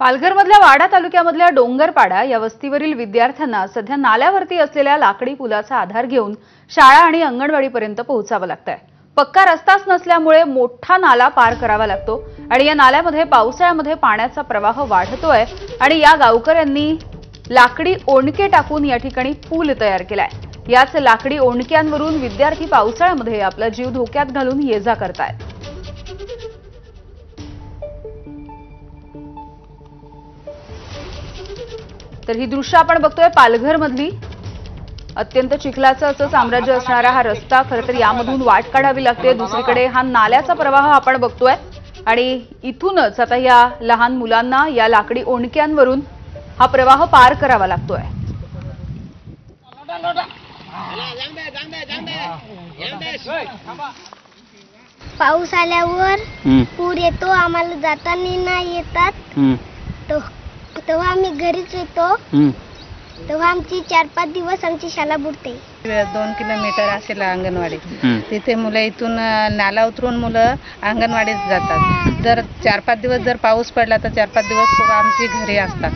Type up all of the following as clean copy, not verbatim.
पालघरमधल्या वाडा तालुक्यामधल्या डोंगरपाडा या वस्तीवरील विद्यार्थ्यांना सध्या नाल्यावरती असलेल्या लाकडी पुलाचा आधार घेऊन शाळा आणि अंगणवाडीपर्यंत पोहोचावं लागतंय। पक्का रस्ताच नसल्यामुळे मोठा नाला पार करावा लागतो आणि या नाल्यामध्ये पावसाळ्यामध्ये पाण्याचा प्रवाह वाढतोय आणि या गावकऱ्यांनी लाकडी ओंडके टाकून या ठिकाणी पूल तयार केलाय। याच लाकडी ओंडक्यांवरून विद्यार्थी पावसाळ्यामध्ये आपला जीव धोक्यात घालून ये-जा करतायत। तर ही दृश्य आपण बघतोय पालघरमधली अत्यंत चिखलाचं असं साम्राज्य असणारा हा रस्ता। खरं तर यामधून वाट काढावी लागते। दुसरीकडे हा नाल्याचा प्रवाह आपण बघतोय आणि इथूनच आता या लहान मुलांना या लाकडी ओंडक्यांवरून हा प्रवाह पार करावा लागतोय। पाऊस आल्यावर पूर येतो, आम्हाला जाताना नाही येतात, तेव्हा आम्ही घरीच येतो, तेव्हा आमची 4-5 दिवस आमची शाळा बुडते। 2 किलोमीटर असेल अंगणवाडी, तिथे मुलं इथून नाला उतरून मुलं अंगणवाडीत जातात। जर 4-5 दिवस जर पाऊस पडला तर 4-5 दिवस पोरं आमची घरी असतात।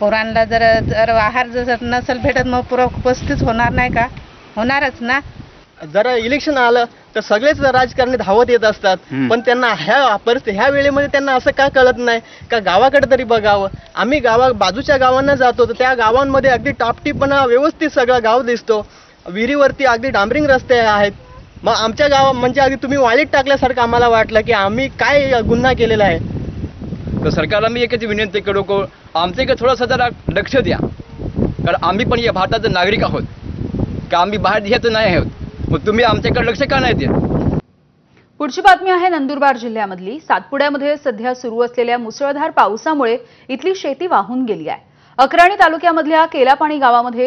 पोरांना जर आहार जर नसेल भेटत मग पोरं उपस्थित होणार नाही का? होणारच ना। जरा इलेक्शन आलं तर सगळेच राजकारणी धावत येत असतात, पण त्यांना ह्या वेळेमध्ये त्यांना असं का कळत नाही का गावाकडे तरी बघावं। आम्ही बाजूच्या गावांना जातो तर त्या गावांमध्ये अगदी टापटीपणा व्यवस्थित सगळं गाव दिसतो, विहिरीवरती अगदी डांबरिंग रस्ते आहेत। मग आमच्या गावात म्हणजे अगदी तुम्ही वाळीत टाकल्यासारखं आम्हाला वाटलं की आम्ही काय गुन्हा केलेला आहे। तर सरकारला मी एकच विनंती करू की आमच्याकडे थोडंसं जरा लक्ष द्या, कारण आम्ही पण या भारताचे नागरिक आहोत, की आम्ही बाहेर देशाचे नाही आहोत, मग तुम्ही आमच्याकडे लक्ष का नाही देत? पुढची बातमी आहे नंदुरबार जिल्ह्यामधली। सातपुड्यामध्ये सध्या सुरू असलेल्या मुसळधार पावसामुळे इथली शेती वाहून गेली आहे। अक्राणी तालुक्यामधल्या केलापाणी गावामध्ये